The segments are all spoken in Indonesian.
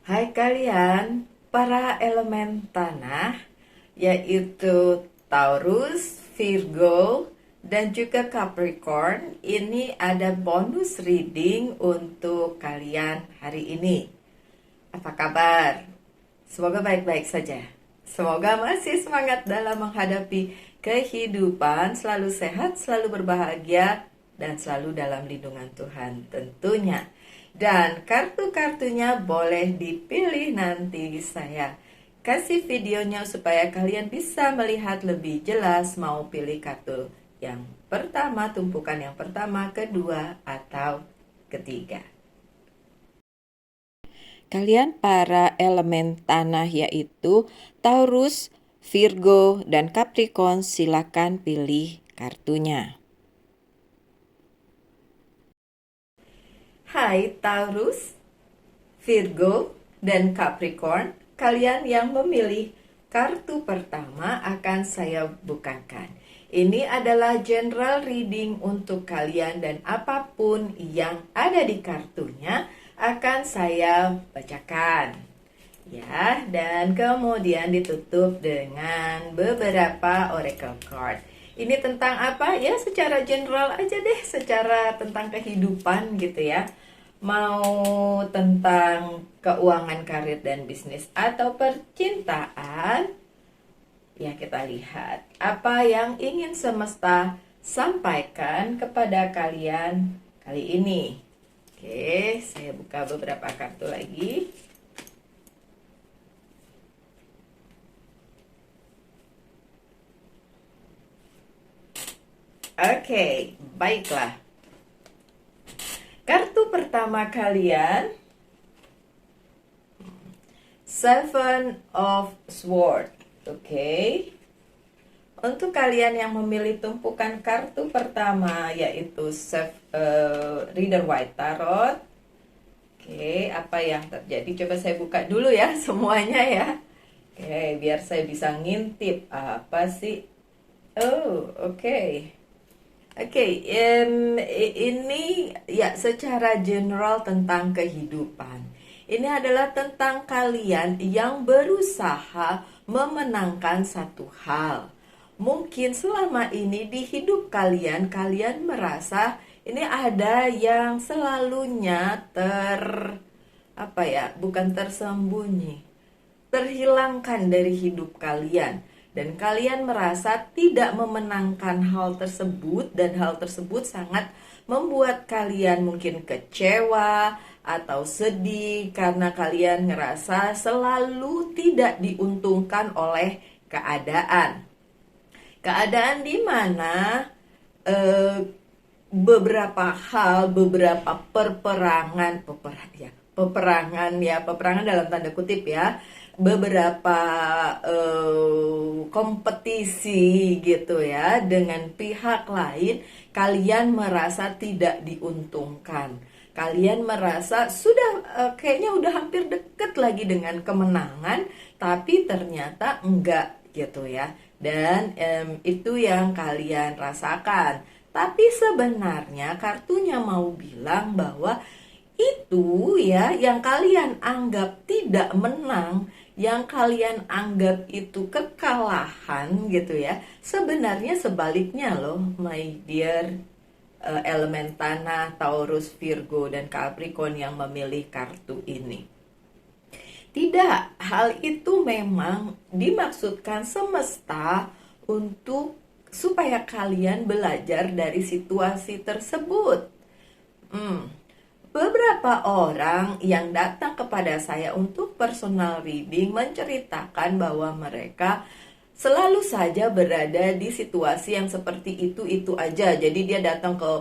Hai kalian, para elemen tanah, yaitu Taurus, Virgo, dan juga Capricorn. Ini ada bonus reading untuk kalian hari ini. Apa kabar? Semoga baik-baik saja. Semoga masih semangat dalam menghadapi kehidupan, selalu sehat, selalu berbahagia, dan selalu dalam lindungan Tuhan tentunya. Dan kartu-kartunya boleh dipilih nanti saya kasih videonya supaya kalian bisa melihat lebih jelas mau pilih kartu yang pertama, tumpukan yang pertama, kedua, atau ketiga. Kalian para elemen tanah yaitu Taurus, Virgo, dan Capricorn, silakan pilih kartunya. Hai Taurus, Virgo, dan Capricorn, kalian yang memilih kartu pertama akan saya bukakan. Ini adalah general reading untuk kalian dan apapun yang ada di kartunya akan saya bacakan. Ya, dan kemudian ditutup dengan beberapa oracle card. Ini tentang apa? Ya, secara general aja deh, secara tentang kehidupan gitu ya. Mau tentang keuangan, karir, dan bisnis atau percintaan, ya kita lihat apa yang ingin semesta sampaikan kepada kalian kali ini. Oke, saya buka beberapa kartu lagi. Oke, baiklah. Kartu pertama kalian, Seven of Swords. Oke. Untuk kalian yang memilih tumpukan kartu pertama yaitu Rider White Tarot. Oke, apa yang terjadi? Coba saya buka dulu ya semuanya ya. Oke, biar saya bisa ngintip apa sih. Oh, oke. Oke, ini ya secara general tentang kehidupan. Ini adalah tentang kalian yang berusaha memenangkan satu hal. Mungkin selama ini di hidup kalian, kalian merasa ini ada yang selalunya apa ya, bukan tersembunyi, terhilangkan dari hidup kalian. Dan kalian merasa tidak memenangkan hal tersebut dan hal tersebut sangat membuat kalian mungkin kecewa atau sedih karena kalian ngerasa selalu tidak diuntungkan oleh keadaan. Keadaan di mana beberapa hal, beberapa peperangan dalam tanda kutip ya, beberapa kompetisi gitu ya dengan pihak lain, kalian merasa tidak diuntungkan. Kalian merasa sudah kayaknya udah hampir deket lagi dengan kemenangan, tapi ternyata enggak gitu ya. Dan itu yang kalian rasakan. Tapi sebenarnya kartunya mau bilang bahwa itu ya yang kalian anggap tidak menang, yang kalian anggap itu kekalahan gitu ya. Sebenarnya sebaliknya loh, my dear elemen tanah, Taurus, Virgo, dan Capricorn yang memilih kartu ini. Tidak, hal itu memang dimaksudkan semesta untuk supaya kalian belajar dari situasi tersebut. Beberapa orang yang datang kepada saya untuk personal reading menceritakan bahwa mereka selalu saja berada di situasi yang seperti itu aja. Jadi dia datang ke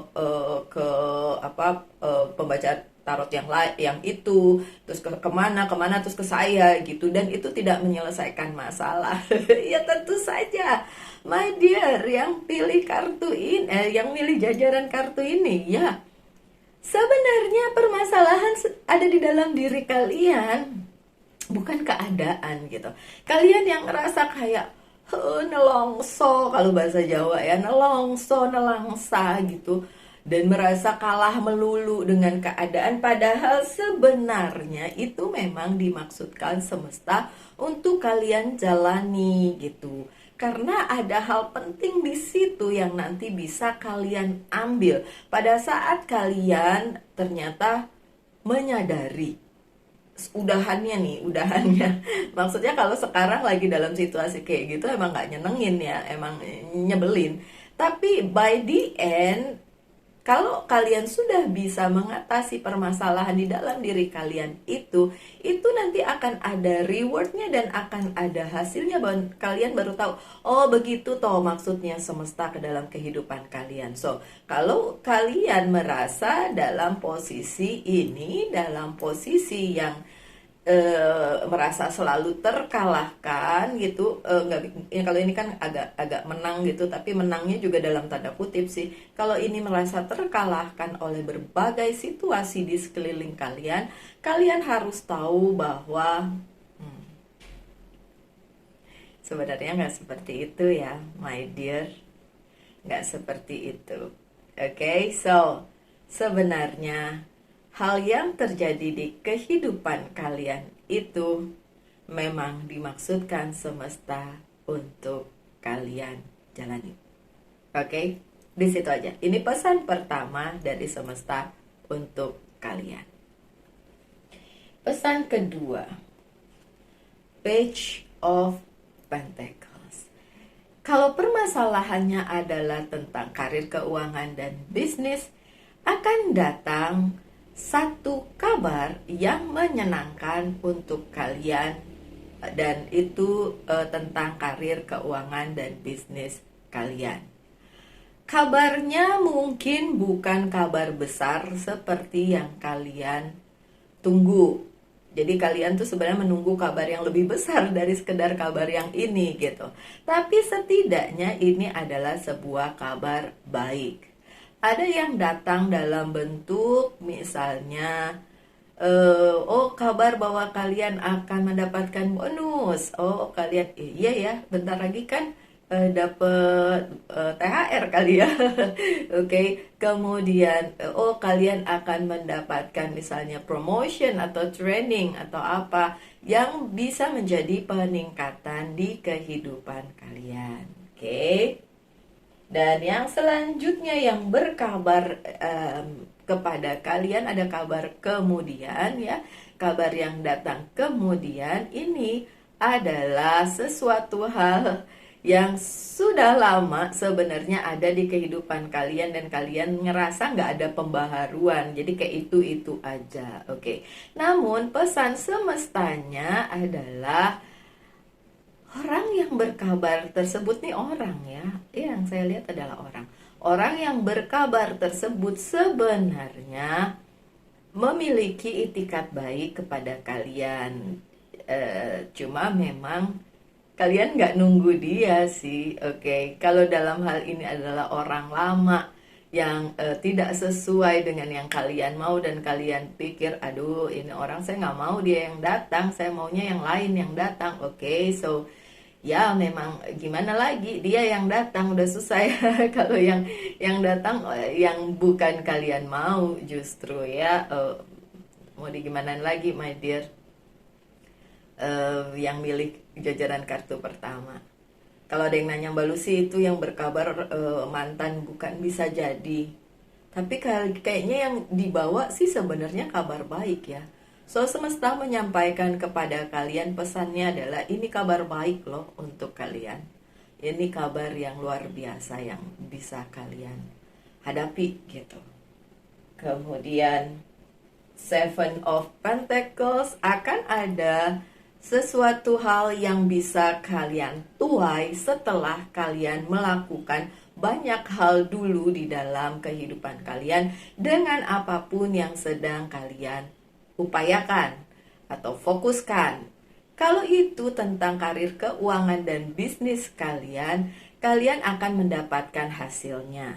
pembaca tarot yang itu, terus kemana terus ke saya gitu, dan itu tidak menyelesaikan masalah. Ya tentu saja, my dear, yang pilih kartu ini, yang milih jajaran kartu ini, ya sebenarnya permasalahan ada di dalam diri kalian, bukan keadaan gitu. Kalian yang ngerasa kayak nelongso, kalau bahasa Jawa ya, nelongso, nelangsa gitu. dan merasa kalah melulu dengan keadaan, padahal sebenarnya itu memang dimaksudkan semesta untuk kalian jalani gitu. Karena ada hal penting di situ yang nanti bisa kalian ambil pada saat kalian ternyata menyadari udahannya. Maksudnya kalau sekarang lagi dalam situasi kayak gitu emang nggak nyenengin ya, emang nyebelin. Tapi by the end, kalau kalian sudah bisa mengatasi permasalahan di dalam diri kalian itu nanti akan ada rewardnya dan akan ada hasilnya. Kalian baru tahu, oh begitu toh maksudnya semesta ke dalam kehidupan kalian. So, kalau kalian merasa dalam posisi ini, dalam posisi yang merasa selalu terkalahkan gitu, nggak ya, kalau ini kan agak menang gitu, tapi menangnya juga dalam tanda kutip sih. Kalau ini merasa terkalahkan oleh berbagai situasi di sekeliling kalian, kalian harus tahu bahwa sebenarnya nggak seperti itu ya, my dear, nggak seperti itu. Oke, so sebenarnya hal yang terjadi di kehidupan kalian itu memang dimaksudkan semesta untuk kalian jalani. Oke, di situ aja. Ini pesan pertama dari semesta untuk kalian. Pesan kedua, Page of Pentacles. Kalau permasalahannya adalah tentang karir, keuangan, dan bisnis, akan datang satu kabar yang menyenangkan untuk kalian, dan itu tentang karir, keuangan, dan bisnis kalian. Kabarnya mungkin bukan kabar besar seperti yang kalian tunggu. Jadi kalian tuh sebenarnya menunggu kabar yang lebih besar dari sekedar kabar yang ini gitu. Tapi setidaknya ini adalah sebuah kabar baik. Ada yang datang dalam bentuk misalnya kabar bahwa kalian akan mendapatkan bonus. Oh, kalian iya ya, bentar lagi kan dapat THR kali ya. Oke, kemudian kalian akan mendapatkan misalnya promotion atau training atau apa yang bisa menjadi peningkatan di kehidupan kalian. Oke. Dan yang selanjutnya yang berkabar kepada kalian, ada kabar kemudian ya. Kabar yang datang kemudian ini adalah sesuatu hal yang sudah lama sebenarnya ada di kehidupan kalian dan kalian ngerasa nggak ada pembaharuan. Jadi kayak itu aja. Oke. Namun pesan semestanya adalah orang yang berkabar tersebut nih orang ya, yang saya lihat adalah orang. Orang yang berkabar tersebut sebenarnya memiliki itikat baik kepada kalian. Cuma memang kalian nggak nunggu dia sih, oke. Kalau dalam hal ini adalah orang lama yang tidak sesuai dengan yang kalian mau dan kalian pikir, aduh ini orang saya nggak mau dia yang datang, saya maunya yang lain yang datang, oke. So ya memang gimana lagi, dia yang datang udah susah ya. Kalau yang datang yang bukan kalian mau justru ya, mau digimanain lagi my dear. Yang milik jajaran kartu pertama, kalau ada yang nanya Mbak Lucy itu yang berkabar mantan bukan, bisa jadi, tapi kayaknya yang dibawa sih sebenarnya kabar baik ya. So, semesta menyampaikan kepada kalian pesannya adalah ini kabar baik loh untuk kalian. Ini kabar yang luar biasa yang bisa kalian hadapi gitu. Kemudian Seven of Pentacles, akan ada sesuatu hal yang bisa kalian tuai setelah kalian melakukan banyak hal dulu di dalam kehidupan kalian dengan apapun yang sedang kalian upayakan atau fokuskan. Kalau itu tentang karir, keuangan, dan bisnis kalian, kalian akan mendapatkan hasilnya.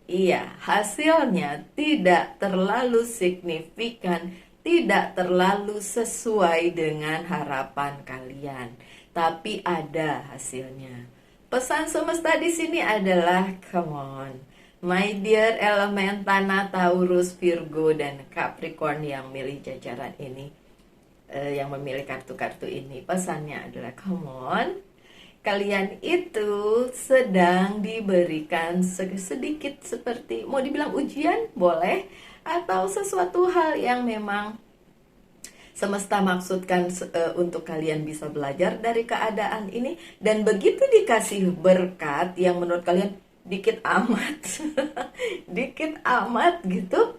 Iya, hasilnya tidak terlalu signifikan, tidak terlalu sesuai dengan harapan kalian, tapi ada hasilnya. Pesan semesta di sini adalah come on, my dear elemen tanah Taurus, Virgo, dan Capricorn yang milih jajaran ini, yang memilih kartu-kartu ini. Pesannya adalah come on, kalian itu sedang diberikan sedikit seperti mau dibilang ujian boleh, atau sesuatu hal yang memang semesta maksudkan untuk kalian bisa belajar dari keadaan ini. Dan begitu dikasih berkat yang menurut kalian dikit amat dikit amat gitu,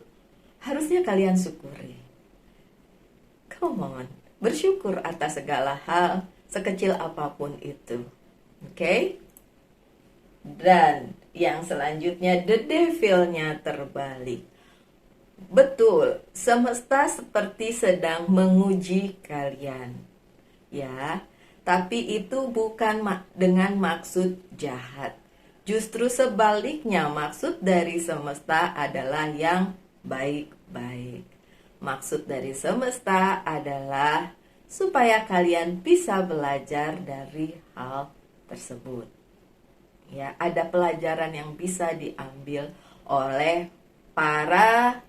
harusnya kalian syukuri. Come on, bersyukur atas segala hal sekecil apapun itu. Oke? Dan yang selanjutnya, the devil-nya terbalik. Betul, semesta seperti sedang menguji kalian, ya. Tapi itu bukan dengan maksud jahat. Justru sebaliknya, maksud dari semesta adalah yang baik-baik. Maksud dari semesta adalah supaya kalian bisa belajar dari hal tersebut. Ya, ada pelajaran yang bisa diambil oleh para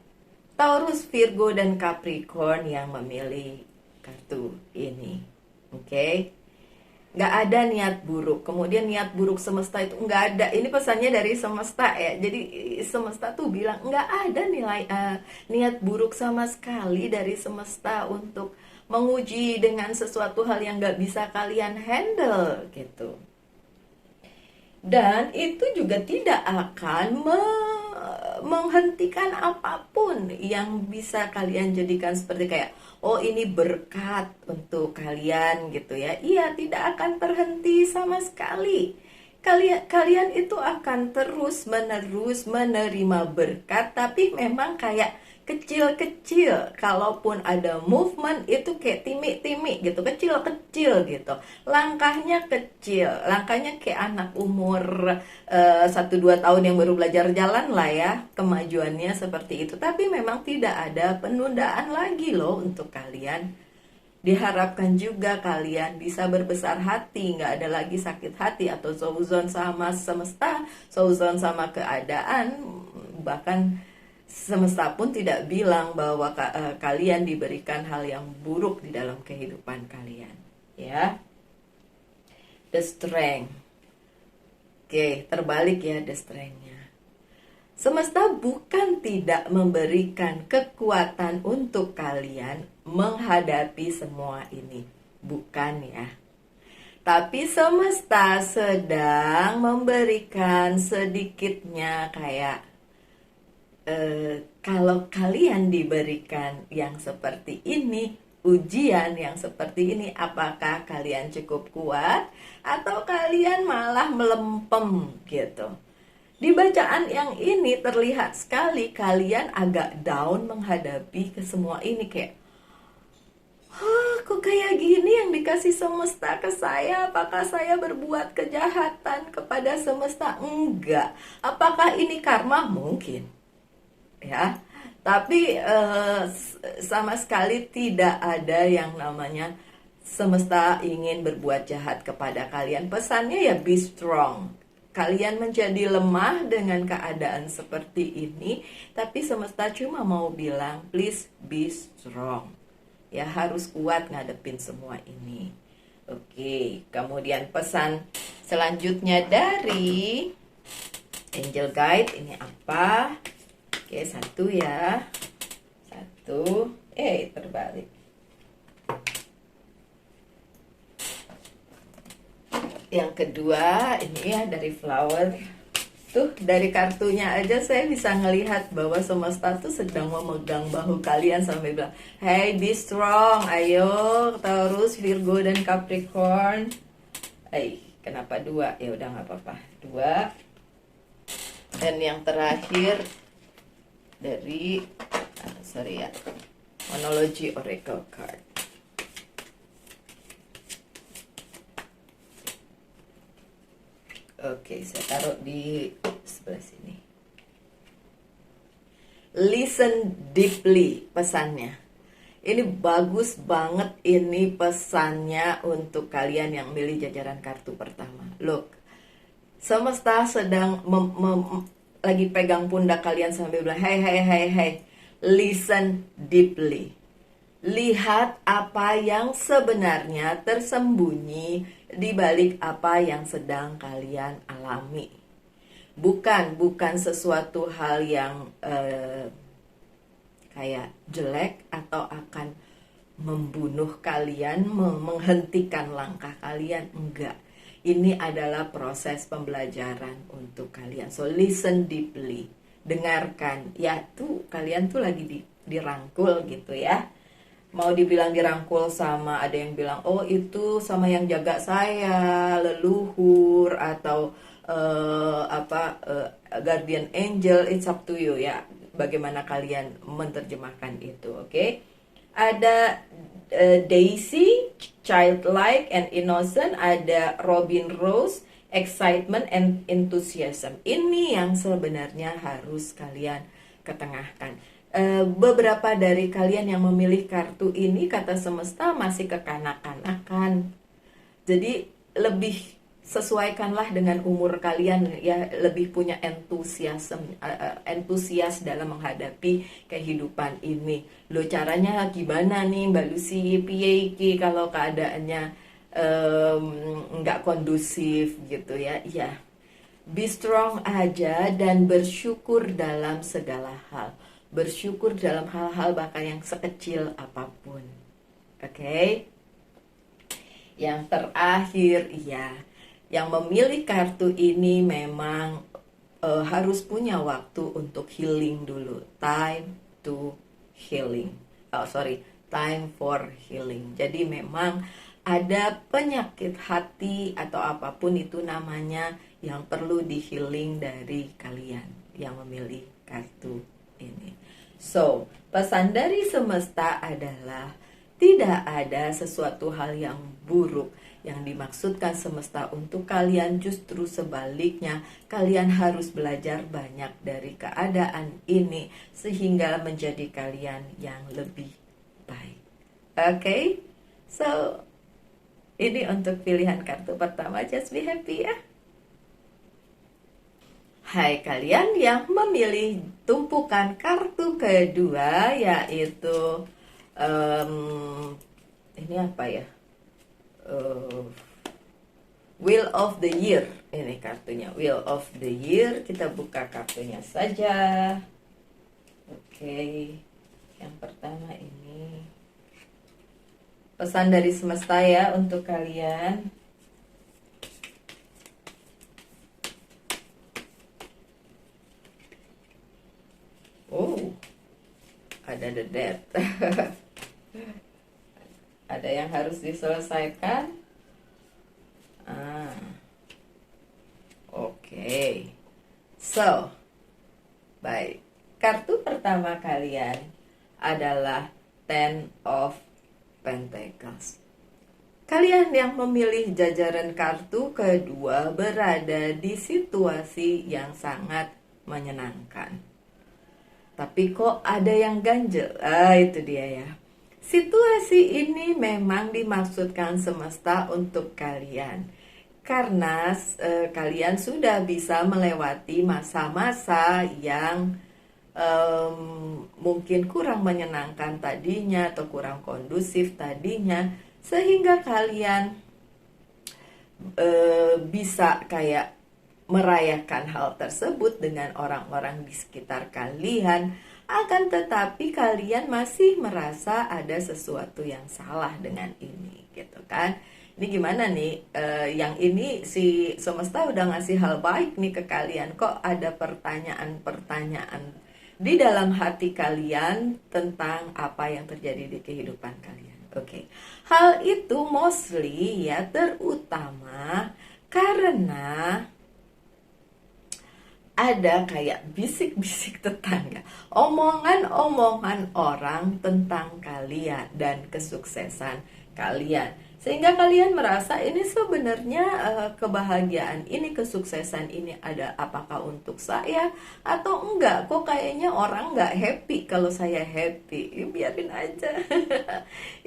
Taurus, Virgo, dan Capricorn yang memilih kartu ini. Oke? Nggak ada niat buruk. Kemudian niat buruk semesta itu nggak ada. Ini pesannya dari semesta ya. Jadi semesta tuh bilang nggak ada niat buruk sama sekali dari semesta untuk menguji dengan sesuatu hal yang nggak bisa kalian handle gitu. Dan itu juga tidak akan menghentikan apapun yang bisa kalian jadikan seperti kayak oh ini berkat untuk kalian gitu ya. Iya, tidak akan terhenti sama sekali. Kalian itu akan terus menerus menerima berkat, tapi memang kayak kecil-kecil. Kalaupun ada movement itu kayak timik-timik gitu, kecil-kecil gitu. Langkahnya kecil, langkahnya kayak anak umur 1-2 tahun yang baru belajar jalan lah ya, kemajuannya seperti itu. Tapi memang tidak ada penundaan lagi loh untuk kalian. Diharapkan juga kalian bisa berbesar hati, nggak ada lagi sakit hati atau seuzon sama semesta, seuzon sama keadaan. Bahkan semesta pun tidak bilang bahwa kalian diberikan hal yang buruk di dalam kehidupan kalian, ya. The strength. Oke, terbalik ya the strength-nya. Semesta bukan tidak memberikan kekuatan untuk kalian menghadapi semua ini, bukan ya. Tapi semesta sedang memberikan sedikitnya kayak kalau kalian diberikan yang seperti ini, ujian yang seperti ini, apakah kalian cukup kuat atau kalian malah melempem gitu. Di bacaan yang ini terlihat sekali kalian agak down menghadapi ke semua ini, kayak kok kayak gini yang dikasih semesta ke saya? Apakah saya berbuat kejahatan kepada semesta? Enggak. Apakah ini karma? Mungkin ya, tapi sama sekali tidak ada yang namanya semesta ingin berbuat jahat kepada kalian. Pesannya ya be strong. Kalian menjadi lemah dengan keadaan seperti ini, tapi semesta cuma mau bilang please be strong. Ya, harus kuat ngadepin semua ini. Oke, kemudian pesan selanjutnya dari Angel Guide ini apa? Oke, satu ya. Satu. Terbalik. Yang kedua, ini ya dari Flower. Tuh, dari kartunya aja saya bisa ngelihat bahwa semesta tuh sedang memegang bahu kalian sampai bilang, hey, be strong. Ayo, Taurus, Virgo, dan Capricorn. Kenapa 2? Ya udah nggak apa-apa. 2. Dan yang terakhir dari Monology Oracle Card. Oke, saya taruh di sebelah sini. Listen deeply pesannya. Ini bagus banget ini pesannya untuk kalian yang milih jajaran kartu pertama. Look, Semesta sedang lagi pegang pundak kalian sambil bilang, hey, hey, hey, hey, listen deeply. Lihat apa yang sebenarnya tersembunyi di balik apa yang sedang kalian alami. Bukan sesuatu hal yang kayak jelek atau akan membunuh kalian, menghentikan langkah kalian. Enggak. Ini adalah proses pembelajaran untuk kalian. So listen deeply. Dengarkan. Ya tuh kalian tuh lagi dirangkul gitu ya. Mau dibilang dirangkul sama, ada yang bilang oh itu sama yang jaga saya, leluhur atau guardian angel. It's up to you ya, bagaimana kalian menerjemahkan itu. Oke. Ada Daisy, childlike and innocent. Ada Robin Rose, excitement and enthusiasm. Ini yang sebenarnya harus kalian ketengahkan. Beberapa dari kalian yang memilih kartu ini, kata semesta, masih kekanak-kanakan. Jadi lebih sesuaikanlah dengan umur kalian ya, lebih punya entusias dalam menghadapi kehidupan ini. Lo caranya gimana nih Mbak Lucy, piye iki kalau keadaannya nggak kondusif gitu ya. Ya, be strong aja dan bersyukur dalam segala hal. Bersyukur dalam hal-hal bahkan yang sekecil apapun. Oke? Yang terakhir, ya, yang memilih kartu ini memang harus punya waktu untuk healing dulu. Time to healing. Time for healing. Jadi memang ada penyakit hati atau apapun itu namanya yang perlu di healing dari kalian yang memilih kartu ini. So, pesan dari semesta adalah tidak ada sesuatu hal yang buruk yang dimaksudkan semesta untuk kalian. Justru sebaliknya, kalian harus belajar banyak dari keadaan ini sehingga menjadi kalian yang lebih baik. Oke? So, ini untuk pilihan kartu pertama. Just be happy ya. Hai kalian yang memilih tumpukan kartu kedua, yaitu ini apa ya, Wheel of the Year. Ini kartunya Wheel of the Year. Kita buka kartunya saja. Oke, yang pertama ini pesan dari semesta ya untuk kalian. Oh, ada the death. Ada yang harus diselesaikan. Oke. So, baik. Kartu pertama kalian adalah Ten of Pentacles. Kalian yang memilih jajaran kartu kedua berada di situasi yang sangat menyenangkan. Tapi kok ada yang ganjel? Itu dia ya. Situasi ini memang dimaksudkan semesta untuk kalian. Karena kalian sudah bisa melewati masa-masa yang mungkin kurang menyenangkan tadinya atau kurang kondusif tadinya. Sehingga kalian bisa kayak merayakan hal tersebut dengan orang-orang di sekitar kalian, akan tetapi kalian masih merasa ada sesuatu yang salah dengan ini, gitu kan? Ini gimana nih? Yang ini si semesta udah ngasih hal baik nih ke kalian, kok ada pertanyaan-pertanyaan di dalam hati kalian tentang apa yang terjadi di kehidupan kalian. Oke. Hal itu mostly ya, terutama karena ada kayak bisik-bisik tetangga, omongan-omongan orang tentang kalian dan kesuksesan kalian. Sehingga kalian merasa ini sebenarnya kebahagiaan ini, kesuksesan ini ada apakah untuk saya atau enggak? Kok kayaknya orang enggak happy kalau saya happy. Biarin aja.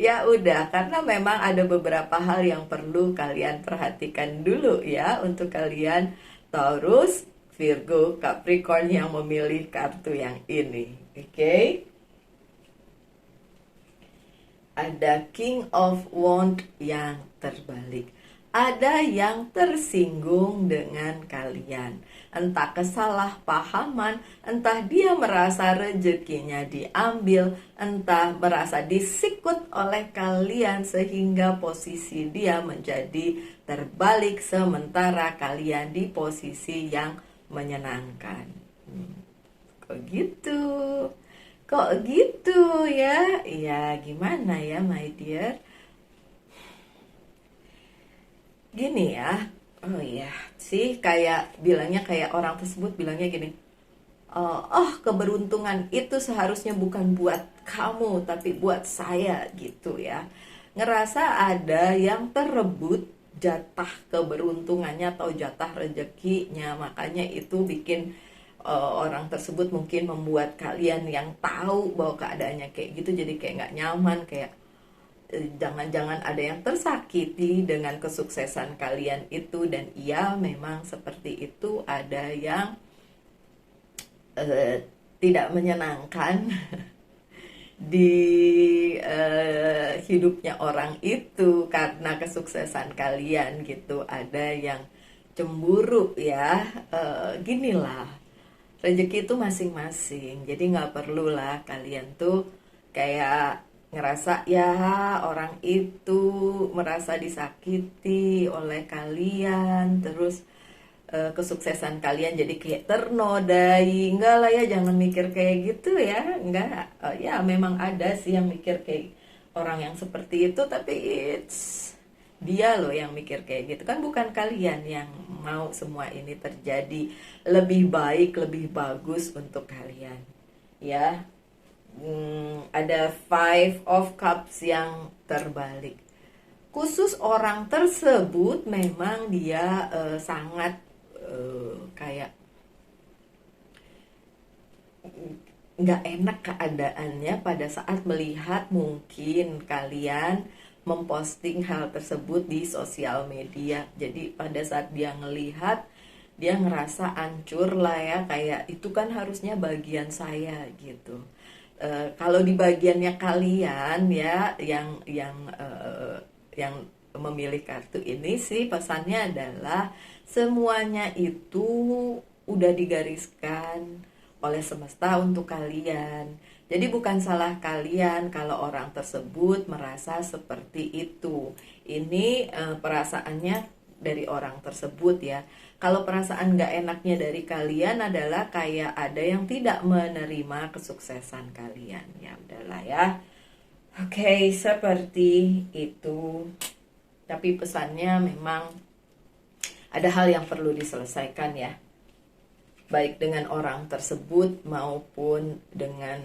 Ya udah, karena memang ada beberapa hal yang perlu kalian perhatikan dulu ya untuk kalian Taurus, Virgo, Capricorn yang memilih kartu yang ini. Oke. Ada King of Wands yang terbalik. Ada yang tersinggung dengan kalian. Entah kesalahpahaman, entah dia merasa rezekinya diambil, entah merasa disikut oleh kalian sehingga posisi dia menjadi terbalik sementara kalian di posisi yang menyenangkan. Kok gitu? Kok gitu ya? Ya gimana ya my dear? Gini ya. Oh iya, sih kayak bilangnya kayak orang tersebut bilangnya gini. Oh, keberuntungan itu seharusnya bukan buat kamu tapi buat saya gitu ya. Ngerasa ada yang terebut jatah keberuntungannya atau jatah rezekinya, makanya itu bikin orang tersebut mungkin membuat kalian yang tahu bahwa keadaannya kayak gitu jadi kayak nggak nyaman, kayak jangan-jangan ada yang tersakiti dengan kesuksesan kalian itu. Dan iya memang seperti itu, ada yang tidak menyenangkan di hidupnya orang itu karena kesuksesan kalian gitu. Ada yang cemburu ya. Ginilah, rezeki itu masing-masing, jadi nggak perlulah kalian tuh kayak ngerasa ya orang itu merasa disakiti oleh kalian, terus kesuksesan kalian jadi kayak ternodai. Enggak lah ya, jangan mikir kayak gitu ya. Enggak. Ya memang ada sih yang mikir kayak orang yang seperti itu, tapi it's dia loh yang mikir kayak gitu, kan bukan kalian yang mau semua ini terjadi lebih baik, lebih bagus untuk kalian ya. Ada Five of Cups yang terbalik. Khusus orang tersebut memang dia sangat kayak nggak enak keadaannya pada saat melihat mungkin kalian memposting hal tersebut di sosial media. Jadi pada saat dia ngelihat, dia ngerasa hancur lah ya, kayak itu kan harusnya bagian saya gitu. Kalau di bagiannya kalian ya yang memilih kartu ini sih, pesannya adalah semuanya itu udah digariskan oleh semesta untuk kalian. Jadi bukan salah kalian kalau orang tersebut merasa seperti itu. Ini perasaannya dari orang tersebut ya. Kalau perasaan gak enaknya dari kalian adalah kayak ada yang tidak menerima kesuksesan kalian. Ya udahlah ya. Oke, seperti itu. Tapi pesannya memang ada hal yang perlu diselesaikan ya, baik dengan orang tersebut maupun dengan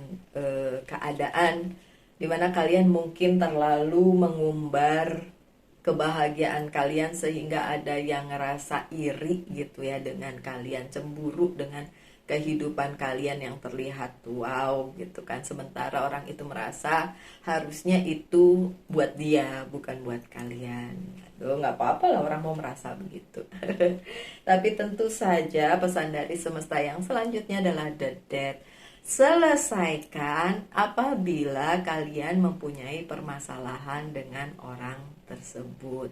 keadaan dimana kalian mungkin terlalu mengumbar kebahagiaan kalian sehingga ada yang ngerasa iri gitu ya dengan kalian, cemburu dengan kehidupan kalian yang terlihat wow gitu kan, sementara orang itu merasa harusnya itu buat dia bukan buat kalian. Aduh, nggak apa-apa lah orang mau merasa begitu. Tapi tentu saja pesan dari semesta yang selanjutnya adalah the death. Selesaikan apabila kalian mempunyai permasalahan dengan orang tersebut.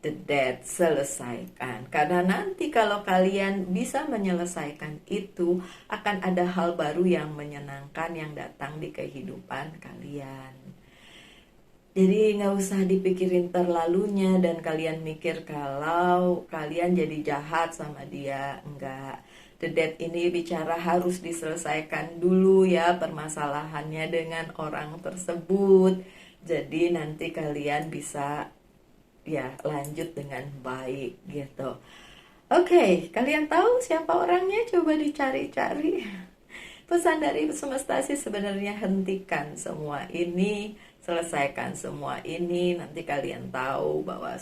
The death, selesaikan. Karena nanti kalau kalian bisa menyelesaikan itu, akan ada hal baru yang menyenangkan yang datang di kehidupan kalian. Jadi nggak usah dipikirin terlalunya dan kalian mikir kalau kalian jadi jahat sama dia. Enggak. The death ini bicara harus diselesaikan dulu ya permasalahannya dengan orang tersebut. Jadi nanti kalian bisa ya lanjut dengan baik gitu. Oke, kalian tahu siapa orangnya? Coba dicari-cari. Pesan dari semesta sih sebenarnya hentikan semua ini, selesaikan semua ini. Nanti kalian tahu bahwa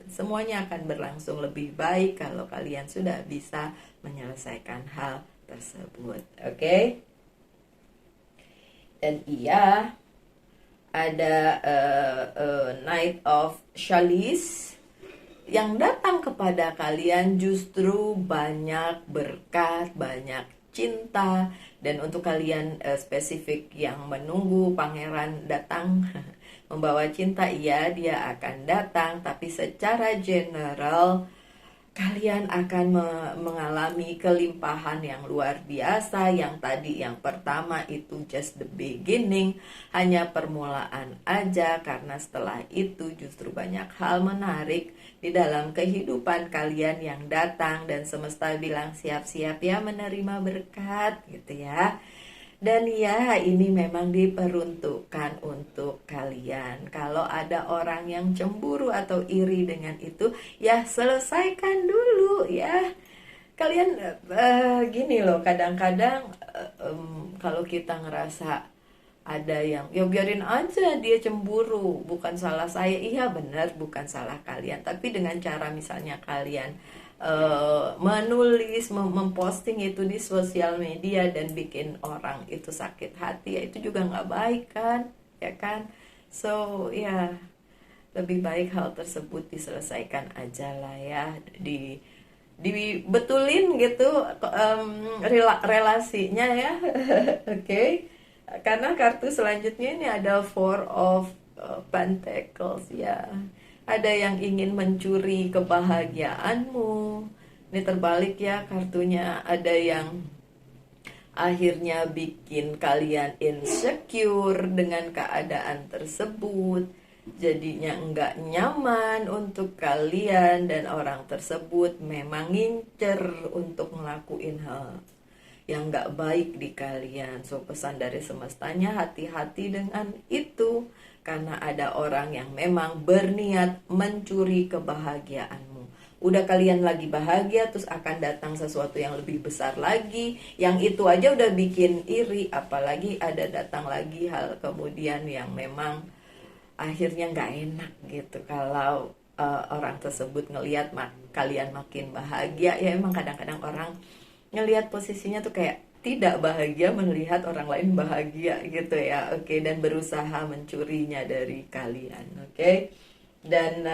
semuanya akan berlangsung lebih baik kalau kalian sudah bisa menyelesaikan hal tersebut. Oke? Dan iya, ada Knight of Chalice yang datang kepada kalian justru banyak berkat, banyak cinta. Dan untuk kalian spesifik yang menunggu pangeran datang membawa cinta, iya dia akan datang, tapi secara general kalian akan mengalami kelimpahan yang luar biasa. Yang tadi yang pertama itu just the beginning, hanya permulaan aja, karena setelah itu justru banyak hal menarik di dalam kehidupan kalian yang datang, dan semesta bilang siap-siap ya menerima berkat gitu ya. Dan ya, ini memang diperuntukkan untuk kalian. Kalau ada orang yang cemburu atau iri dengan itu, ya selesaikan dulu ya. Kalian gini loh, kadang-kadang kalau kita ngerasa ada yang, ya biarin aja dia cemburu, bukan salah saya. Iya benar, bukan salah kalian. Tapi dengan cara misalnya kalian menulis, memposting itu di sosial media dan bikin orang itu sakit hati, ya itu juga nggak baik kan, ya kan? So ya, lebih baik hal tersebut diselesaikan aja lah ya, dibetulin gitu relasinya ya. Oke. Karena kartu selanjutnya ini ada Four of Pentacles ya. Ada yang ingin mencuri kebahagiaanmu. Ini terbalik ya kartunya. Ada yang akhirnya bikin kalian insecure dengan keadaan tersebut. Jadinya enggak nyaman untuk kalian, dan orang tersebut memang ngincer untuk ngelakuin hal yang enggak baik di kalian. So pesan dari semestanya, hati-hati dengan itu. Karena ada orang yang memang berniat mencuri kebahagiaanmu. Udah kalian lagi bahagia, terus akan datang sesuatu yang lebih besar lagi. Yang itu aja udah bikin iri, apalagi ada datang lagi hal kemudian yang memang akhirnya nggak enak gitu. Kalau orang tersebut ngelihat kalian makin bahagia, ya emang kadang-kadang orang ngelihat posisinya tuh kayak tidak bahagia melihat orang lain bahagia gitu ya. Oke, dan berusaha mencurinya dari kalian. Oke. Dan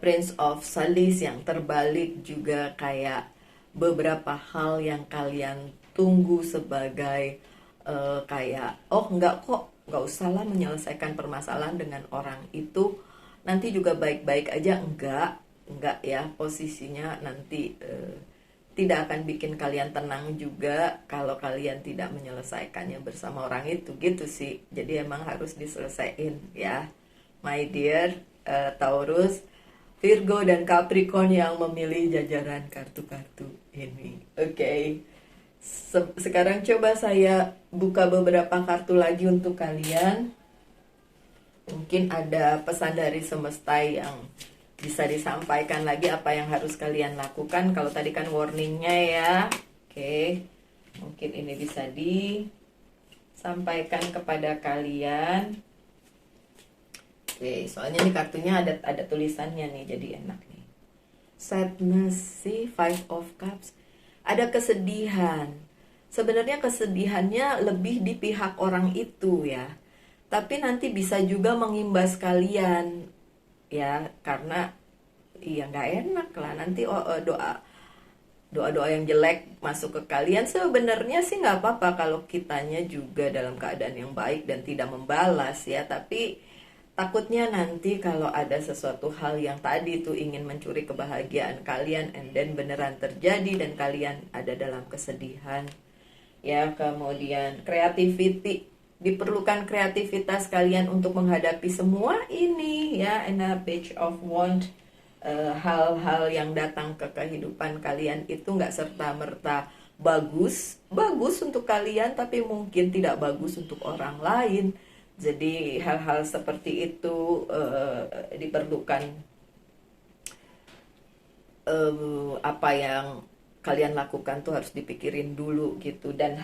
Prince of Swords yang terbalik juga kayak beberapa hal yang kalian tunggu sebagai kayak, oh enggak kok, enggak usahlah menyelesaikan permasalahan dengan orang itu, nanti juga baik-baik aja. Enggak ya, posisinya nanti tidak akan bikin kalian tenang juga kalau kalian tidak menyelesaikannya bersama orang itu gitu sih. Jadi emang harus diselesaikan ya, my dear Taurus, Virgo, dan Capricorn yang memilih jajaran kartu-kartu ini. Oke. Sekarang coba saya buka beberapa kartu lagi untuk kalian. Mungkin ada pesan dari semesta yang bisa disampaikan lagi, apa yang harus kalian lakukan. Kalau tadi kan warningnya ya. Oke. Mungkin ini bisa disampaikan kepada kalian. Oke, soalnya nih kartunya ada tulisannya nih, jadi enak nih. Sadness, sih, Five of Cups. Ada kesedihan. Sebenarnya kesedihannya lebih di pihak orang itu ya. Tapi nanti bisa juga mengimbas kalian ya, karena iya nggak enak lah nanti doa yang jelek masuk ke kalian. Sebenarnya sih nggak apa-apa kalau kitanya juga dalam keadaan yang baik dan tidak membalas ya, tapi takutnya nanti kalau ada sesuatu hal yang tadi tuh ingin mencuri kebahagiaan kalian, and then beneran terjadi dan kalian ada dalam kesedihan ya. Kemudian creativity, diperlukan kreativitas kalian untuk menghadapi semua ini ya. And a Page of Wands, hal-hal yang datang ke kehidupan kalian itu nggak serta-merta bagus untuk kalian, tapi mungkin tidak bagus untuk orang lain. Jadi hal-hal seperti itu diperlukan apa yang kalian lakukan tuh harus dipikirin dulu gitu. Dan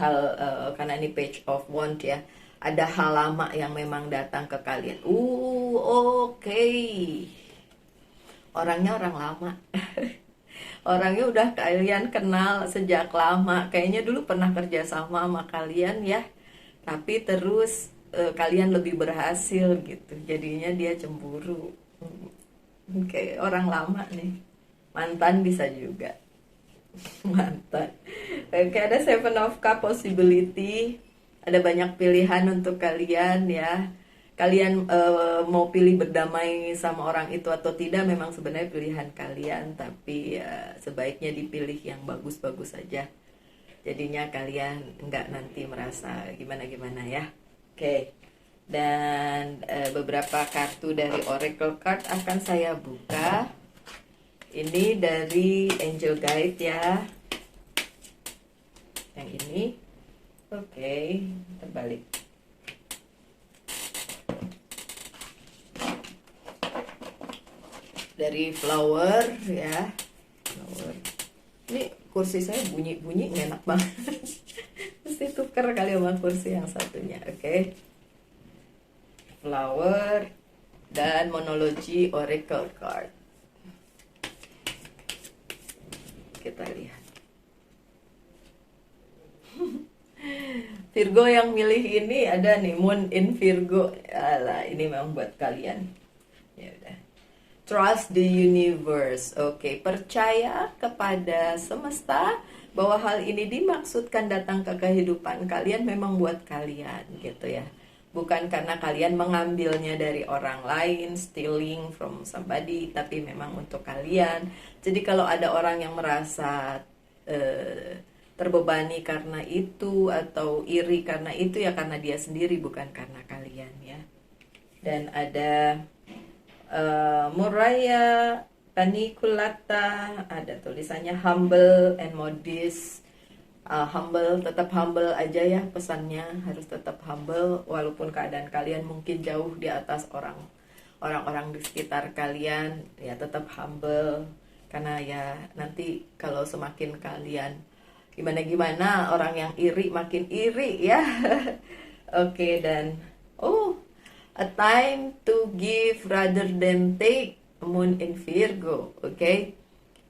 karena ini Page of Wands ya, ada hal lama yang memang datang ke kalian. Oke. Orangnya orang lama. Orangnya udah kalian kenal sejak lama. Kayaknya dulu pernah kerja sama kalian ya. Tapi terus kalian lebih berhasil gitu. Jadinya dia cemburu. Kayak orang lama nih. Mantan bisa juga. Mantan. Oke, ada Seven of Cup possibility. Ada banyak pilihan untuk kalian ya. Kalian mau pilih berdamai sama orang itu atau tidak memang sebenarnya pilihan kalian, tapi sebaiknya dipilih yang bagus-bagus saja. Jadinya kalian nggak nanti merasa gimana-gimana ya. Oke. Dan beberapa kartu dari Oracle Card akan saya buka. Ini dari Angel Guide ya. Yang ini. Oke, terbalik. Dari Flower ya. Flower. Ini kursi saya bunyi-bunyi enak banget. Mesti tuker kali sama kursi yang satunya. Oke. Flower dan Monology Oracle Card. Kita lihat. Virgo yang milih ini ada nih Moon in Virgo. Alah, ini memang buat kalian. Ya udah. Trust the universe. Oke, percaya kepada semesta bahwa hal ini dimaksudkan datang ke kehidupan kalian memang buat kalian gitu ya. Bukan karena kalian mengambilnya dari orang lain, stealing from somebody, tapi memang untuk kalian. Jadi kalau ada orang yang merasa terbebani karena itu atau iri karena itu, ya karena dia sendiri, bukan karena kalian ya. Dan ada Muraya Paniculata, ada tulisannya humble and modest. Humble, tetap humble aja ya, pesannya harus tetap humble walaupun keadaan kalian mungkin jauh di atas orang-orang di sekitar kalian, ya tetap humble karena ya nanti kalau semakin kalian gimana orang yang iri makin iri ya. Oke, dan a time to give rather than take, Moon in Virgo. Oke.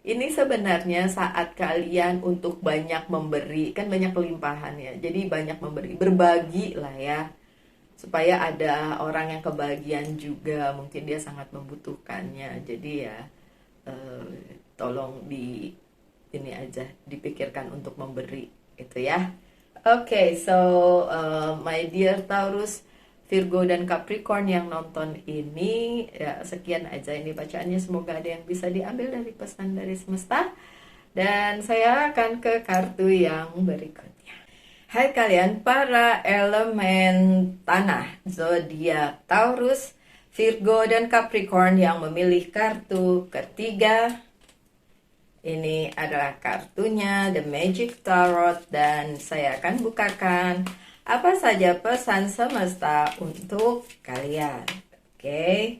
Ini sebenarnya saat kalian untuk banyak memberi, kan banyak kelimpahan ya. Jadi banyak memberi, berbagi lah ya. Supaya ada orang yang kebagian juga, mungkin dia sangat membutuhkannya. Jadi ya tolong ini aja dipikirkan untuk memberi itu ya. Oke, so my dear Taurus, Virgo dan Capricorn yang nonton ini, ya sekian aja ini bacaannya, semoga ada yang bisa diambil dari pesan dari semesta. Dan saya akan ke kartu yang berikutnya. Hai kalian para elemen tanah, zodiak Taurus, Virgo dan Capricorn yang memilih kartu ketiga. Ini adalah kartunya The Magic Tarot, dan saya akan bukakan apa saja pesan semesta untuk kalian. Oke.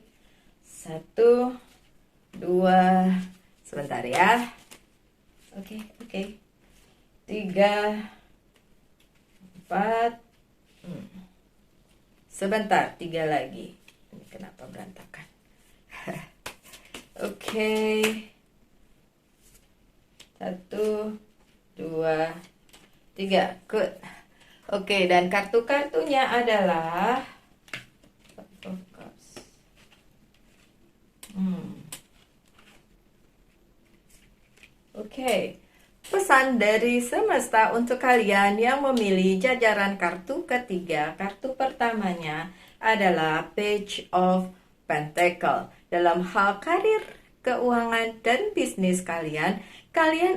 1, 2, sebentar ya. Oke. 3, 4. Sebentar, 3 lagi. Ini kenapa berantakan? Oke. 1, 2, 3. Good. Oke, dan kartu-kartunya adalah Oke. Pesan dari semesta untuk kalian yang memilih jajaran kartu ketiga. Kartu pertamanya adalah Page of Pentacle. Dalam hal karir, keuangan, dan bisnis kalian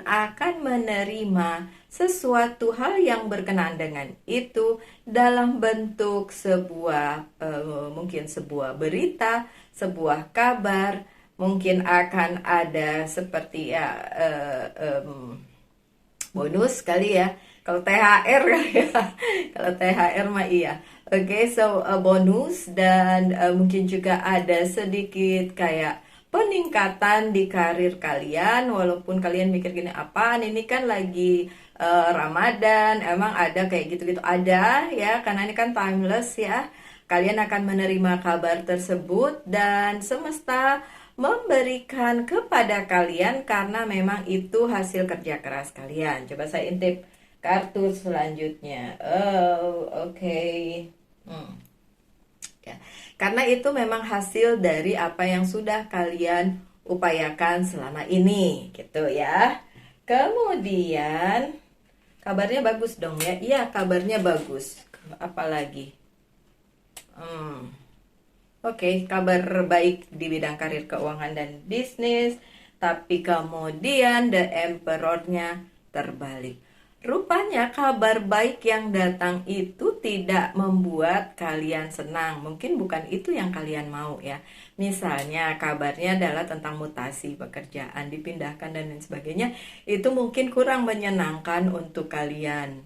akan menerima sesuatu hal yang berkenaan dengan itu dalam bentuk sebuah mungkin sebuah berita, sebuah kabar, mungkin akan ada seperti ya bonus kali ya, kalau THR kali ya. Kalau THR mah iya. Oke, so bonus, dan mungkin juga ada sedikit kayak peningkatan di karir kalian, walaupun kalian mikir gini, apaan ini kan lagi Ramadan, emang ada kayak gitu-gitu, ada ya, karena ini kan timeless ya. Kalian akan menerima kabar tersebut dan semesta memberikan kepada kalian karena memang itu hasil kerja keras kalian. Coba saya intip kartu selanjutnya. Oke. ya. Karena itu memang hasil dari apa yang sudah kalian upayakan selama ini, gitu ya. Kemudian kabarnya bagus dong ya. Iya, kabarnya bagus. Apalagi? Oke, kabar baik di bidang karir, keuangan, dan bisnis. Tapi kemudian The Emperor-nya terbalik. Rupanya kabar baik yang datang itu tidak membuat kalian senang. Mungkin bukan itu yang kalian mau ya. Misalnya kabarnya adalah tentang mutasi pekerjaan, dipindahkan dan lain sebagainya. Itu mungkin kurang menyenangkan untuk kalian.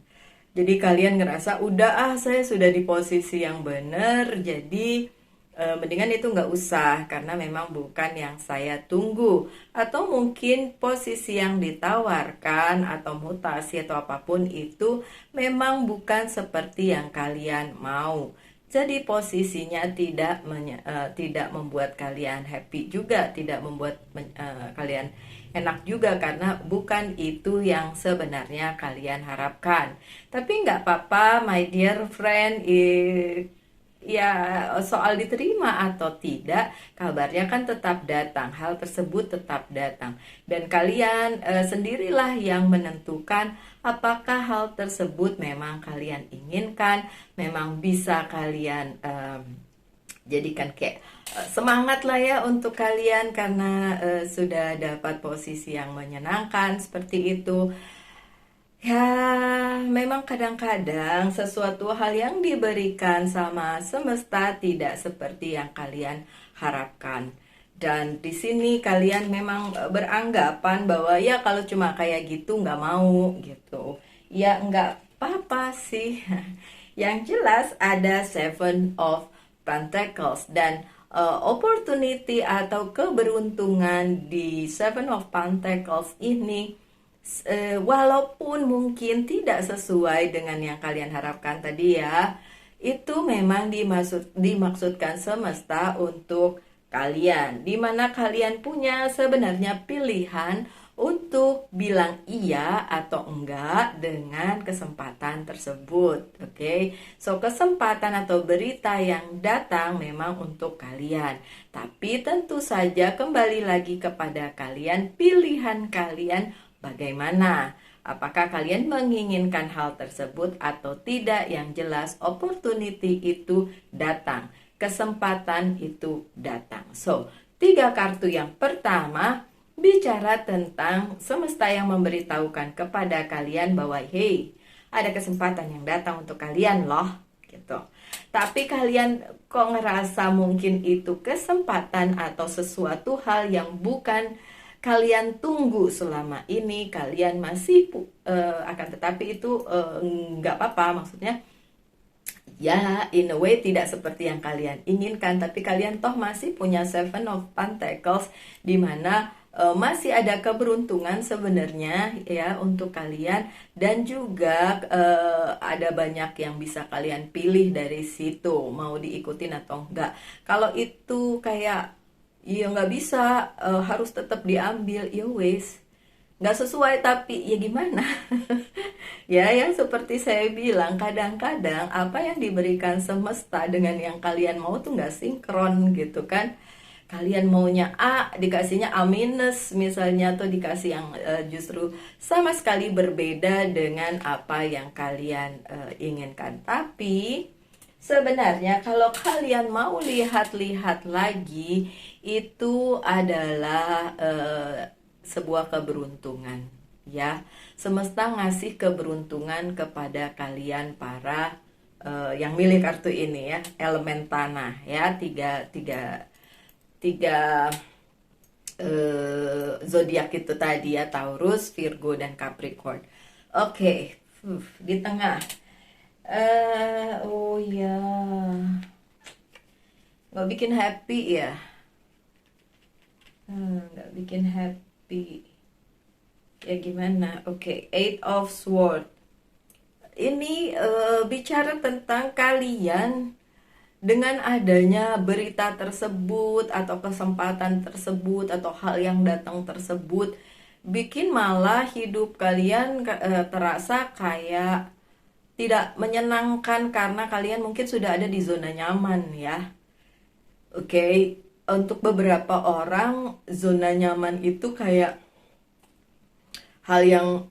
Jadi kalian ngerasa udah saya sudah di posisi yang benar, jadi mendingan itu nggak usah karena memang bukan yang saya tunggu. Atau mungkin posisi yang ditawarkan atau mutasi atau apapun itu memang bukan seperti yang kalian mau. Jadi posisinya tidak membuat kalian happy juga, tidak membuat kalian enak juga karena bukan itu yang sebenarnya kalian harapkan. Tapi nggak apa-apa, my dear friend. Ya, soal diterima atau tidak, kabarnya kan tetap datang, hal tersebut tetap datang. Dan kalian sendirilah yang menentukan apakah hal tersebut memang kalian inginkan, memang bisa kalian jadikan kayak semangat lah ya untuk kalian karena sudah dapat posisi yang menyenangkan seperti itu. Ya, memang kadang-kadang sesuatu hal yang diberikan sama semesta tidak seperti yang kalian harapkan. Dan di sini kalian memang beranggapan bahwa ya kalau cuma kayak gitu nggak mau gitu. Ya nggak apa-apa sih. Yang jelas ada Seven of Pentacles dan opportunity atau keberuntungan di Seven of Pentacles ini walaupun mungkin tidak sesuai dengan yang kalian harapkan tadi ya, itu memang dimaksudkan semesta untuk kalian, dimana kalian punya sebenarnya pilihan untuk bilang iya atau enggak dengan kesempatan tersebut. Oke. So kesempatan atau berita yang datang memang untuk kalian, tapi tentu saja kembali lagi kepada kalian, pilihan kalian bagaimana? Apakah kalian menginginkan hal tersebut atau tidak? Yang jelas opportunity itu datang, kesempatan itu datang. So, 3 kartu yang pertama bicara tentang semesta yang memberitahukan kepada kalian bahwa hey, ada kesempatan yang datang untuk kalian loh, gitu. Tapi kalian kok ngerasa mungkin itu kesempatan atau sesuatu hal yang bukan kalian tunggu selama ini, kalian masih akan tetapi itu nggak apa-apa, maksudnya ya in a way tidak seperti yang kalian inginkan, tapi kalian toh masih punya Seven of Pentacles di mana masih ada keberuntungan sebenarnya ya untuk kalian, dan juga ada banyak yang bisa kalian pilih dari situ mau diikutin atau enggak. Kalau itu kayak iya nggak bisa, harus tetap diambil, ya wes nggak sesuai, tapi ya gimana. Ya yang seperti saya bilang, kadang-kadang apa yang diberikan semesta dengan yang kalian mau tuh nggak sinkron gitu kan. Kalian maunya A, dikasihnya A minus misalnya, atau dikasih yang justru sama sekali berbeda dengan apa yang kalian inginkan. Tapi sebenarnya kalau kalian mau lihat-lihat lagi, itu adalah sebuah keberuntungan ya. Semesta ngasih keberuntungan kepada kalian para yang milih kartu ini ya, elemen tanah ya, tiga zodiak itu tadi ya, Taurus, Virgo, dan Capricorn. Oke, di tengah. Oh ya, nggak bikin happy ya, nggak bikin happy. Ya gimana? Oke, Eight of Swords. Ini bicara tentang kalian dengan adanya berita tersebut atau kesempatan tersebut atau hal yang datang tersebut, bikin malah hidup kalian terasa kayak tidak menyenangkan karena kalian mungkin sudah ada di zona nyaman ya. Oke, untuk beberapa orang zona nyaman itu kayak hal yang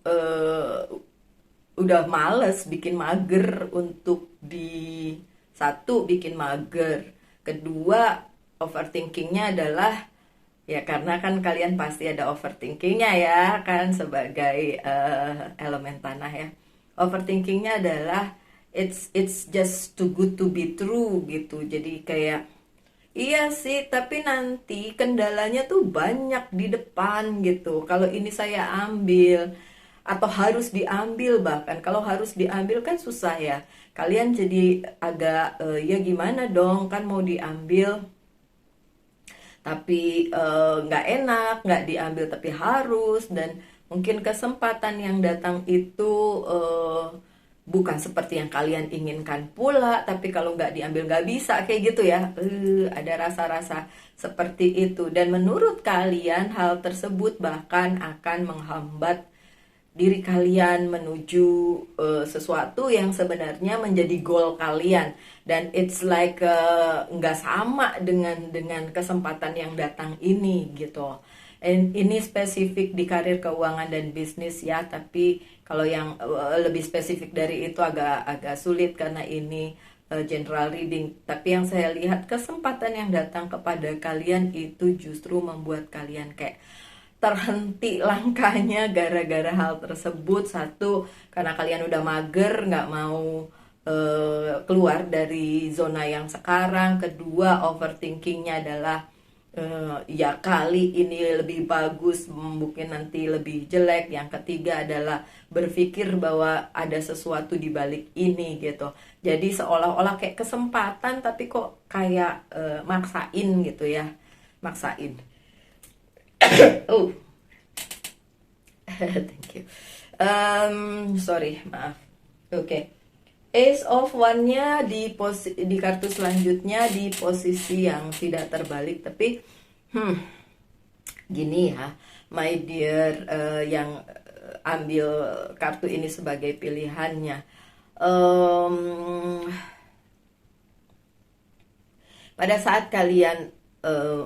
udah males, bikin mager untuk di satu bikin mager, kedua overthinkingnya adalah ya karena kan kalian pasti ada overthinkingnya ya kan sebagai elemen tanah ya. Overthinkingnya adalah it's just too good to be true gitu. Jadi kayak iya sih, tapi nanti kendalanya tuh banyak di depan gitu. Kalau ini saya ambil atau harus diambil, bahkan kalau harus diambil kan susah ya. Kalian jadi agak ya gimana dong, kan mau diambil tapi nggak enak, nggak diambil tapi harus, dan mungkin kesempatan yang datang itu bukan seperti yang kalian inginkan pula, tapi kalau nggak diambil nggak bisa kayak gitu ya. Ada rasa-rasa seperti itu, dan menurut kalian hal tersebut bahkan akan menghambat diri kalian menuju sesuatu yang sebenarnya menjadi goal kalian, dan it's like nggak sama dengan kesempatan yang datang ini gitu. And ini spesifik di karir keuangan dan bisnis ya, tapi kalau yang lebih spesifik dari itu agak sulit karena ini general reading. Tapi yang saya lihat, kesempatan yang datang kepada kalian itu justru membuat kalian kayak terhenti langkahnya gara-gara hal tersebut. Satu, karena kalian udah mager, nggak mau keluar dari zona yang sekarang. Kedua, overthinkingnya adalah ya kali ini lebih bagus, mungkin nanti lebih jelek. Yang ketiga adalah berpikir bahwa ada sesuatu di balik ini gitu. Jadi seolah-olah kayak kesempatan tapi kok kayak maksain gitu ya, maksain. Oh, thank you. Sorry, maaf. Oke. Ace of One-nya di kartu selanjutnya di posisi yang tidak terbalik, tapi gini ya, my dear, yang ambil kartu ini sebagai pilihannya. Pada saat kalian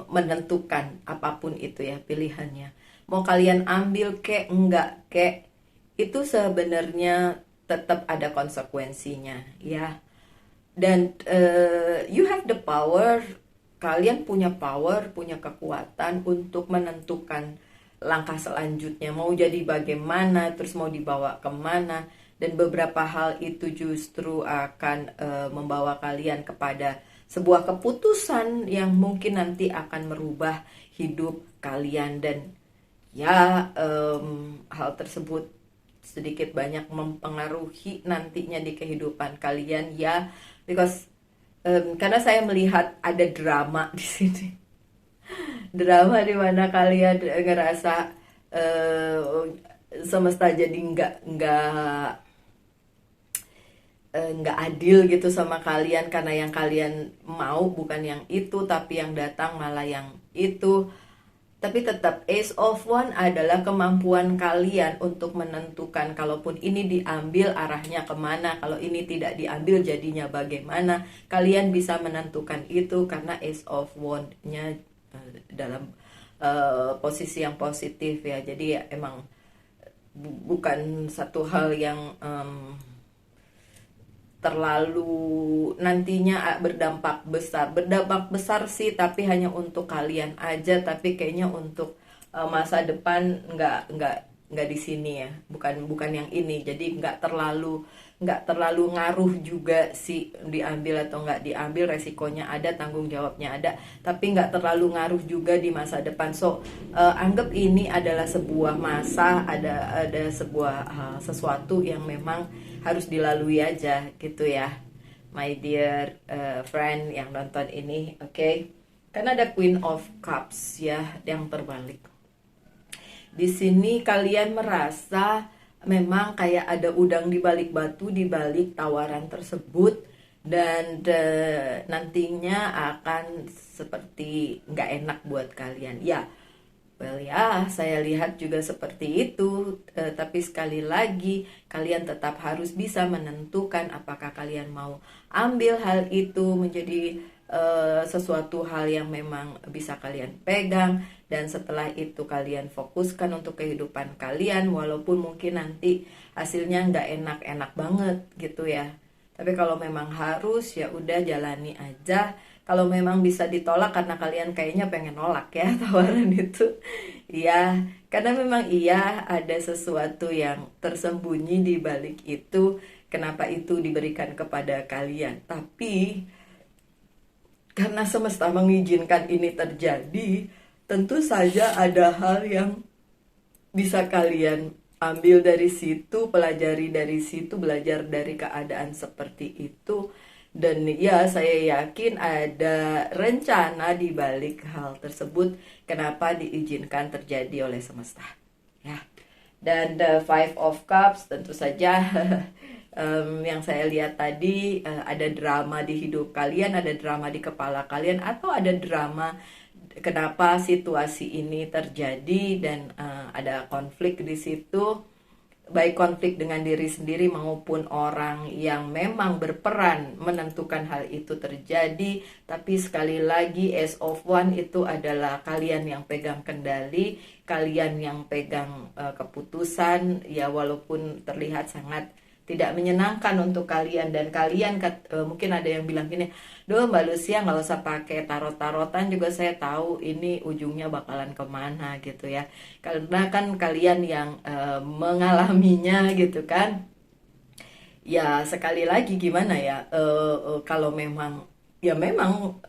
menentukan apapun itu ya pilihannya, mau kalian ambil kek enggak kek, itu sebenarnya tetap ada konsekuensinya ya. Dan you have the power, kalian punya power, punya kekuatan untuk menentukan langkah selanjutnya mau jadi bagaimana, terus mau dibawa kemana. Dan beberapa hal itu justru akan membawa kalian kepada sebuah keputusan yang mungkin nanti akan merubah hidup kalian. Dan ya hal tersebut sedikit banyak mempengaruhi nantinya di kehidupan kalian ya, because karena saya melihat ada drama di sini. Drama di mana kalian ngerasa semesta jadi nggak adil gitu sama kalian, karena yang kalian mau bukan yang itu tapi yang datang malah yang itu. Tapi tetap Ace of One adalah kemampuan kalian untuk menentukan kalaupun ini diambil arahnya kemana, kalau ini tidak diambil jadinya bagaimana. Kalian bisa menentukan itu karena Ace of One-nya dalam posisi yang positif ya. Jadi ya, emang bukan satu hal yang terlalu nantinya berdampak besar sih, tapi hanya untuk kalian aja. Tapi kayaknya untuk masa depan nggak di sini ya, bukan yang ini. Jadi nggak terlalu ngaruh juga sih diambil atau nggak diambil, resikonya ada, tanggung jawabnya ada, tapi nggak terlalu ngaruh juga di masa depan. So anggap ini adalah sebuah masa, ada sebuah sesuatu yang memang harus dilalui aja gitu ya, my dear friend yang nonton ini. Oke. Karena ada Queen of Cups ya yang terbalik. Di sini kalian merasa memang kayak ada udang di balik batu, di balik tawaran tersebut, dan nantinya akan seperti nggak enak buat kalian ya. Well ya, saya lihat juga seperti itu. Tapi sekali lagi, kalian tetap harus bisa menentukan apakah kalian mau ambil hal itu menjadi sesuatu hal yang memang bisa kalian pegang, dan setelah itu kalian fokuskan untuk kehidupan kalian, walaupun mungkin nanti hasilnya nggak enak-enak banget gitu ya. Tapi kalau memang harus, ya udah jalani aja. Kalau memang bisa ditolak karena kalian kayaknya pengen nolak ya tawaran itu, ya karena memang iya ada sesuatu yang tersembunyi di balik itu, kenapa itu diberikan kepada kalian. Tapi karena semesta mengizinkan ini terjadi, tentu saja ada hal yang bisa kalian ambil dari situ, pelajari dari situ, belajar dari keadaan seperti itu. Dan ya, saya yakin ada rencana di balik hal tersebut, kenapa diizinkan terjadi oleh semesta. Ya. Dan the Five of Cups tentu saja yang saya lihat tadi, ada drama di hidup kalian, ada drama di kepala kalian, atau ada drama kenapa situasi ini terjadi, dan ada konflik di situ, baik konflik dengan diri sendiri maupun orang yang memang berperan menentukan hal itu terjadi. Tapi sekali lagi, Ace of Wands itu adalah kalian yang pegang kendali, kalian yang pegang keputusan, ya walaupun terlihat sangat tidak menyenangkan untuk kalian. Dan kalian mungkin ada yang bilang gini, "Duh Mbak Lucia, nggak usah pakai tarot-tarotan juga, saya tahu ini ujungnya bakalan kemana," gitu ya. Karena kan kalian yang mengalaminya gitu kan. Ya sekali lagi gimana ya, kalau memang ya memang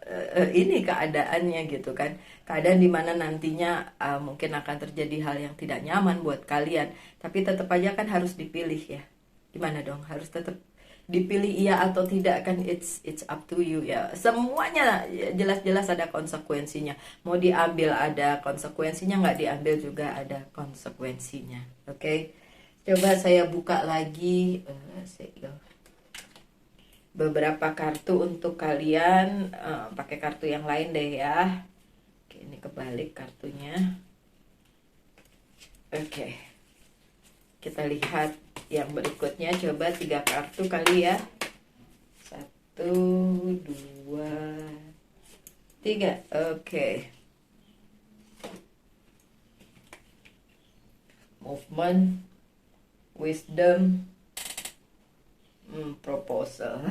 ini keadaannya gitu kan, keadaan dimana nantinya mungkin akan terjadi hal yang tidak nyaman buat kalian, tapi tetap aja kan harus dipilih ya. Gimana dong, harus tetap dipilih iya atau tidak kan, it's up to you ya. Semuanya jelas-jelas ada konsekuensinya, mau diambil ada konsekuensinya, nggak diambil juga ada konsekuensinya. Oke. Coba saya buka lagi beberapa kartu untuk kalian, pakai kartu yang lain deh ya. Oke, ini kebalik kartunya. Oke, kita lihat yang berikutnya. Coba 3 kartu kali ya. 1, 2, 3. Oke. Movement, wisdom, proposal.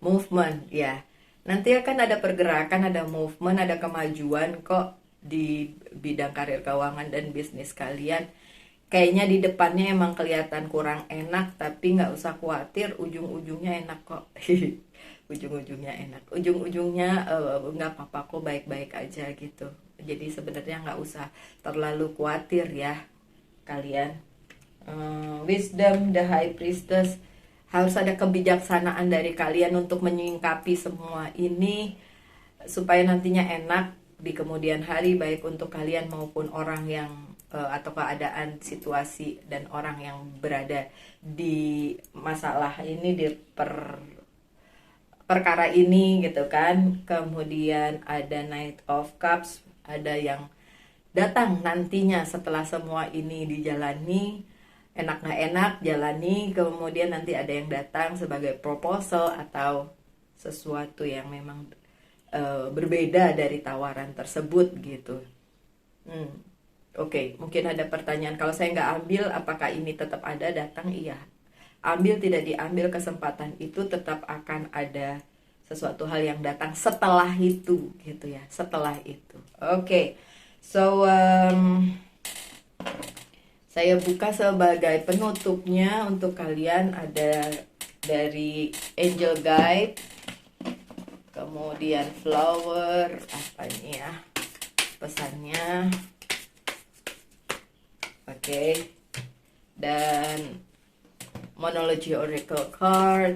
Movement ya. Nanti akan ada pergerakan, ada movement, ada kemajuan kok di bidang karir keuangan dan bisnis kalian. Kayaknya di depannya emang kelihatan kurang enak, tapi nggak usah khawatir, ujung-ujungnya enak kok. Ujung-ujungnya enak, ujung-ujungnya nggak apa-apa kok, baik-baik aja gitu. Jadi sebenarnya nggak usah terlalu khawatir ya kalian. Wisdom, the High Priestess, harus ada kebijaksanaan dari kalian untuk menyingkapi semua ini supaya nantinya enak di kemudian hari, baik untuk kalian maupun orang yang atau keadaan, situasi, dan orang yang berada di masalah ini, di perkara ini gitu kan. Kemudian ada Knight of Cups, ada yang datang nantinya setelah semua ini dijalani, enak nggak enak jalani. Kemudian nanti ada yang datang sebagai proposal atau sesuatu yang memang berbeda dari tawaran tersebut gitu. Oke, mungkin ada pertanyaan, kalau saya nggak ambil apakah ini tetap ada datang? Iya, ambil tidak diambil, kesempatan itu tetap akan ada sesuatu hal yang datang setelah itu gitu ya, setelah itu. Oke, so saya buka sebagai penutupnya untuk kalian, ada dari Angel Guide, kemudian Flower, apa ini ya pesannya. Oke, dan Monology Oracle Card.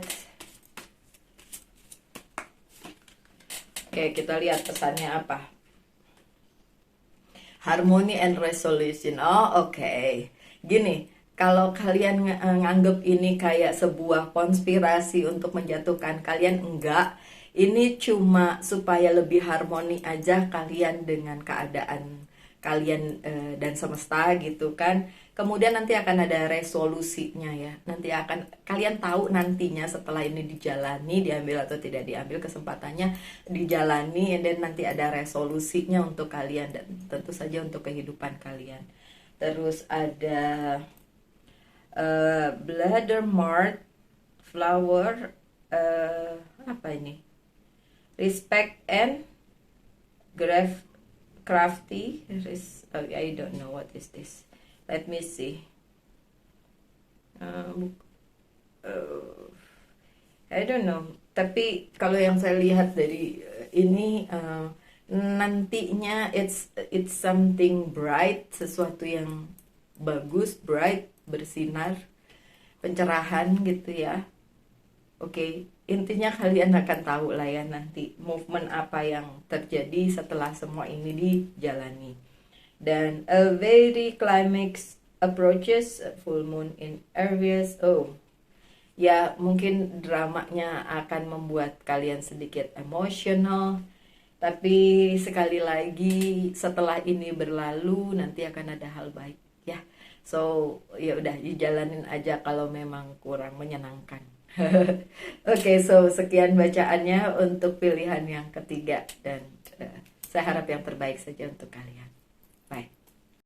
Oke, kita lihat pesannya apa. Harmony and resolution. Oh, oke. Gini, kalau kalian nganggep ini kayak sebuah konspirasi untuk menjatuhkan kalian, enggak. Ini cuma supaya lebih harmoni aja kalian dengan keadaan kalian dan semesta gitu kan. Kemudian nanti akan ada resolusinya ya. Nanti akan kalian tahu nantinya setelah ini dijalani, diambil atau tidak diambil kesempatannya, dijalani, and then nanti ada resolusinya untuk kalian dan tentu saja untuk kehidupan kalian. Terus ada bladder mart flower, apa ini? Respect and crafty. I don't know what is this. Let me see. I don't know. Tapi kalau yang saya lihat dari ini, nantinya it's something bright, sesuatu yang bagus, bright, bersinar, pencerahan gitu ya. Oke, intinya kalian akan tahu lah ya nanti movement apa yang terjadi setelah semua ini dijalani. Dan a very climax approaches, full moon in Aries. Oh, ya mungkin dramanya akan membuat kalian sedikit emosional. Tapi sekali lagi setelah ini berlalu nanti akan ada hal baik ya. So ya udah dijalanin aja kalau memang kurang menyenangkan. Oke, so sekian bacaannya untuk pilihan yang ketiga dan saya harap yang terbaik saja untuk kalian. Bye.